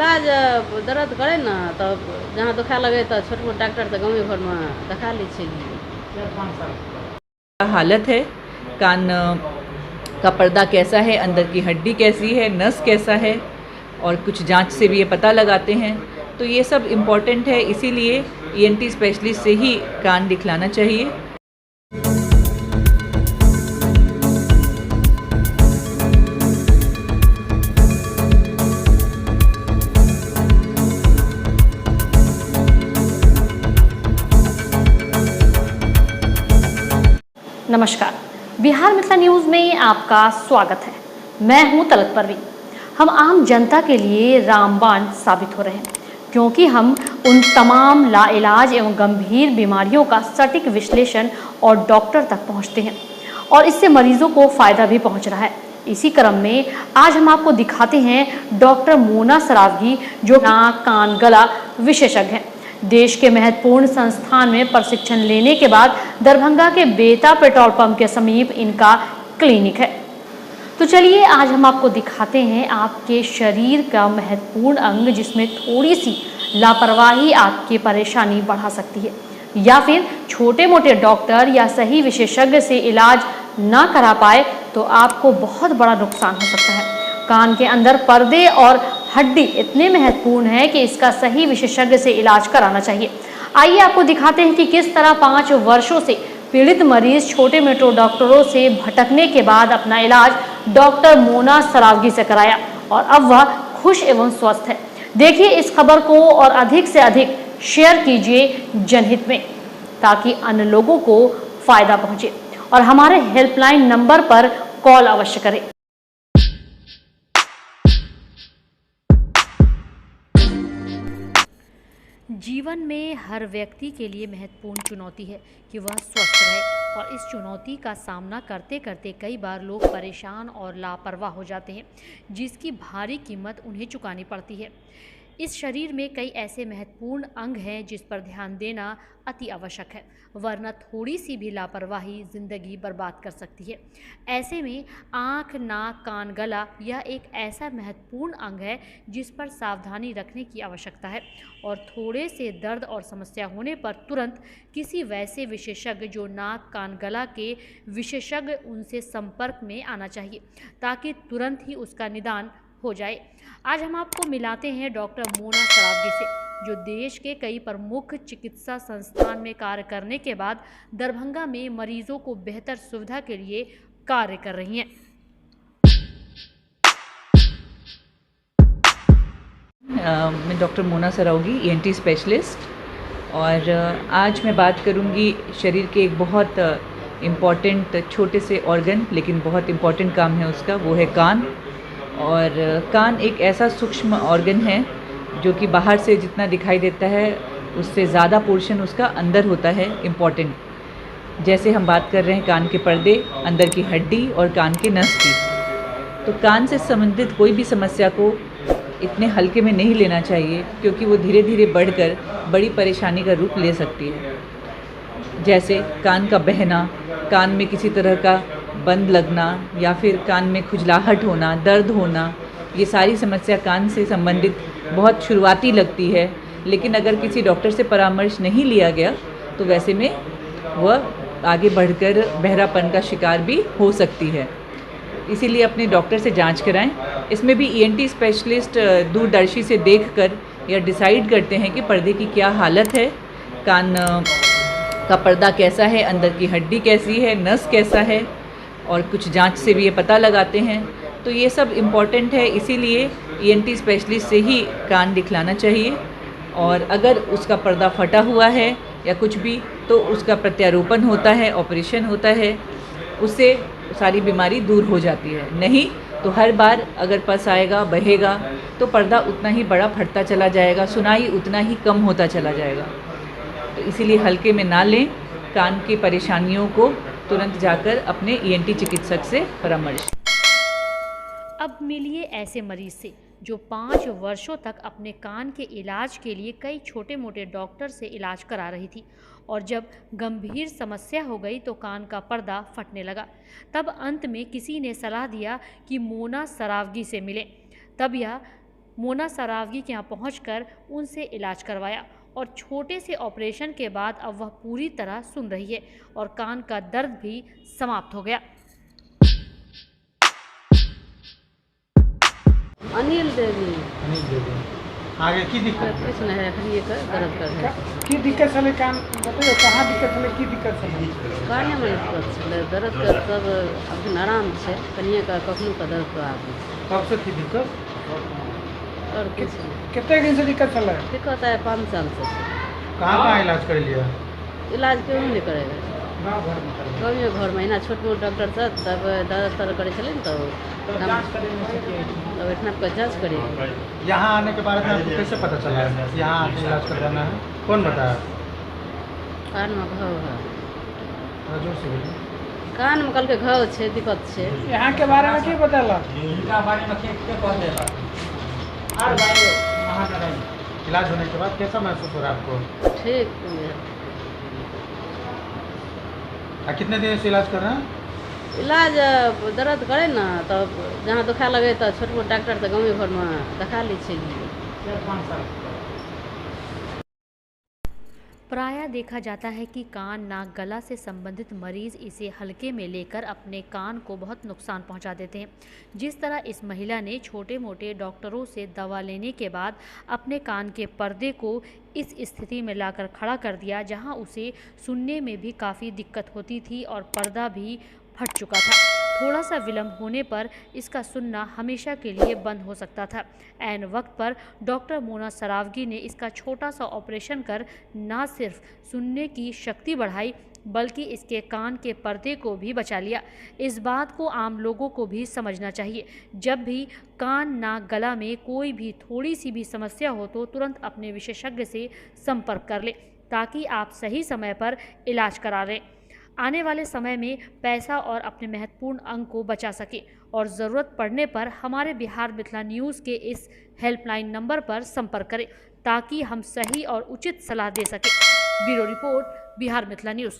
इलाज दर्द करे ना तब जहाँ दुखा लगे तो छोट मोट डॉक्टर तो गाँव घर में दिखा ली हालत है। कान का पर्दा कैसा है, अंदर की हड्डी कैसी है, नस कैसा है, और कुछ जांच से भी ये पता लगाते हैं। तो ये सब इम्पॉर्टेंट है, इसीलिए ईएनटी स्पेशलिस्ट से ही कान दिखलाना चाहिए। नमस्कार, बिहार मिथिला न्यूज़ में आपका स्वागत है। मैं हूं तलत परवीन। हम आम जनता के लिए रामबाण साबित हो रहे हैं, क्योंकि हम उन तमाम लाइलाज एवं गंभीर बीमारियों का सटीक विश्लेषण और डॉक्टर तक पहुंचते हैं, और इससे मरीजों को फायदा भी पहुंच रहा है। इसी क्रम में आज हम आपको दिखाते हैं डॉक्टर मोना सरावगी, जो नाक कान गला विशेषज्ञ हैं। देश के महत्वपूर्ण संस्थान में प्रशिक्षण लेने के बाद दरभंगा के बेता पेट्रोल पंप के समीप इनका क्लिनिक है। तो चलिए आज हम आपको दिखाते हैं आपके शरीर का महत्वपूर्ण अंग, जिसमें थोड़ी सी लापरवाही आपकी परेशानी बढ़ा सकती है, या फिर छोटे मोटे डॉक्टर या सही विशेषज्ञ से इलाज ना करा पाए तो आपको बहुत बड़ा नुकसान हो सकता है। कान के अंदर पर्दे और हड्डी इतने महत्वपूर्ण है कि इसका सही विशेषज्ञ से इलाज कराना चाहिए। आइए आपको दिखाते हैं कि किस तरह 5 वर्षों से पीड़ित मरीज छोटे मोटे डॉक्टरों से भटकने के बाद अपना इलाज डॉक्टर मोना सरावगी से कराया, और अब वह खुश एवं स्वस्थ है। देखिए इस खबर को और अधिक से अधिक शेयर कीजिए जनहित में, ताकि अन्य लोगों को फायदा पहुंचे, और हमारे हेल्पलाइन नंबर पर कॉल अवश्य करें। जीवन में हर व्यक्ति के लिए महत्वपूर्ण चुनौती है कि वह स्वस्थ रहे, और इस चुनौती का सामना करते करते कई बार लोग परेशान और लापरवाह हो जाते हैं, जिसकी भारी कीमत उन्हें चुकानी पड़ती है। इस शरीर में कई ऐसे महत्वपूर्ण अंग हैं जिस पर ध्यान देना अति आवश्यक है, वरना थोड़ी सी भी लापरवाही जिंदगी बर्बाद कर सकती है। ऐसे में आँख, नाक, कान, गला यह एक ऐसा महत्वपूर्ण अंग है जिस पर सावधानी रखने की आवश्यकता है, और थोड़े से दर्द और समस्या होने पर तुरंत किसी वैसे विशेषज्ञ जो नाक, कान, गला के विशेषज्ञ उनसे संपर्क में आना चाहिए, ताकि तुरंत ही उसका निदान हो जाए। आज हम आपको मिलाते हैं डॉक्टर मोना सरावगी से, जो देश के कई प्रमुख चिकित्सा संस्थान में कार्य करने के बाद दरभंगा में मरीजों को बेहतर सुविधा के लिए कार्य कर रही हैं। मैं doctor Mona Saraogi, ENT specialist, और आज मैं बात करूंगी शरीर के एक बहुत इम्पॉर्टेंट छोटे से ऑर्गन, लेकिन बहुत इम्पॉर्टेंट काम है उसका, वो है कान। और कान एक ऐसा सूक्ष्म ऑर्गन है जो कि बाहर से जितना दिखाई देता है उससे ज़्यादा पोर्शन उसका अंदर होता है इम्पॉर्टेंट। जैसे हम बात कर रहे हैं कान के पर्दे, अंदर की हड्डी और कान के नस की, तो कान से संबंधित कोई भी समस्या को इतने हल्के में नहीं लेना चाहिए, क्योंकि वो धीरे धीरे बढ़कर बड़ी परेशानी का रूप ले सकती है। जैसे कान का बहना, कान में किसी तरह का बंद लगना, या फिर कान में खुजलाहट होना, दर्द होना, ये सारी समस्या कान से संबंधित बहुत शुरुआती लगती है, लेकिन अगर किसी डॉक्टर से परामर्श नहीं लिया गया तो वैसे में वह आगे बढ़कर बहरापन का शिकार भी हो सकती है। इसीलिए अपने डॉक्टर से जांच कराएं। इसमें भी ईएनटी स्पेशलिस्ट दूरदर्शी से देखकर या डिसाइड करते हैं कि पर्दे की क्या हालत है, कान का पर्दा कैसा है, अंदर की हड्डी कैसी है, नस कैसा है, और कुछ जांच से भी ये पता लगाते हैं। तो ये सब इम्पॉर्टेंट है, इसीलिए ईएनटी स्पेशलिस्ट से ही कान दिखलाना चाहिए। और अगर उसका पर्दा फटा हुआ है या कुछ भी, तो उसका प्रत्यारोपण होता है, ऑपरेशन होता है, उससे सारी बीमारी दूर हो जाती है। नहीं तो हर बार अगर पस आएगा, बहेगा, तो पर्दा उतना ही बड़ा फटता चला जाएगा, सुनाई उतना ही कम होता चला जाएगा। तो इसीलिए हल्के में ना लें, कान की परेशानियों को तुरंत जाकर अपने ईएनटी चिकित्सक से परामर्श। अब मिलिए ऐसे मरीज से जो 5 वर्षों तक अपने कान के इलाज के लिए कई छोटे मोटे डॉक्टर से इलाज करा रही थी, और जब गंभीर समस्या हो गई तो कान का पर्दा फटने लगा। तब अंत में किसी ने सलाह दिया कि मोना सरावगी से मिलें। तब यह मोना सरावगी के यहाँ पहुंचकर उनसे इलाज करवाया और छोटे से ऑपरेशन के बाद अब वह पूरी तरह सुन रही है और कान का दर्द भी समाप्त हो गया। अनिल देवी नहीं दे दो आगे की दिक्कत कुछ नहीं है, अखनी एक दर्द कर है की दिक्कत छलै कान बताइयो कहाँ दिक्कत छलै की दिक्कत छलै काने में दिक्कत छलै दर्द कर सब अखन आराम छै कनिए का कखनो का दर्द तो आबी कब से थी दिक्कत और कुछ नहीं कते दिन से दिक्कत छलै दिक्कत है 5 साल से कहाँ इलाज कर लिया इलाज क्यों नहीं करेगा गाँव घर में छलै गाँव में घर में ना छोट मोट डॉक्टर सब तब दर्द तर करे छलै न तो जांच करे में से की तब इतना का जांच करेगा। यहाँ आने के बारे में आपको कैसे पता चला यहाँ आके इलाज करवाना है कौन बताया कान में घाव है जोर से बोलिए कान में कल के घाव छै दिक्कत छै यहाँ के बारे में की बतेलक इनका बारे में क्या कह देगा और भाई महानारायण इलाज होने के बाद कैसा महसूस हो रहा है आपको ठीक है। कितने दिन से इलाज कर रहे हैं इलाज दर्द करे ना तब जहाँ दुखा लगे तो छोट मोट डॉक्टर तो गाँव घर में दिखा ली छलिए। 4-5 साल प्रायः देखा जाता है कि कान, नाक, गला से संबंधित मरीज इसे हल्के में लेकर अपने कान को बहुत नुकसान पहुंचा देते हैं। जिस तरह इस महिला ने छोटे मोटे डॉक्टरों से दवा लेने के बाद अपने कान के पर्दे को इस स्थिति में लाकर खड़ा कर दिया जहां उसे सुनने में भी काफ़ी दिक्कत होती थी और पर्दा भी फट चुका था। थोड़ा सा विलम्ब होने पर इसका सुनना हमेशा के लिए बंद हो सकता था। ऐन वक्त पर डॉक्टर मोना सरावगी ने इसका छोटा सा ऑपरेशन कर न सिर्फ सुनने की शक्ति बढ़ाई बल्कि इसके कान के पर्दे को भी बचा लिया। इस बात को आम लोगों को भी समझना चाहिए। जब भी कान, नाक, गला में कोई भी थोड़ी सी भी समस्या हो तो तुरंत अपने विशेषज्ञ से संपर्क कर ले ताकि आप सही समय पर इलाज करा लें। आने वाले समय में पैसा और अपने महत्वपूर्ण अंग को बचा सके और ज़रूरत पड़ने पर हमारे बिहार मिथिला न्यूज़ के इस हेल्पलाइन नंबर पर संपर्क करें ताकि हम सही और उचित सलाह दे सकें। Bureau report, Bihar Mithila news.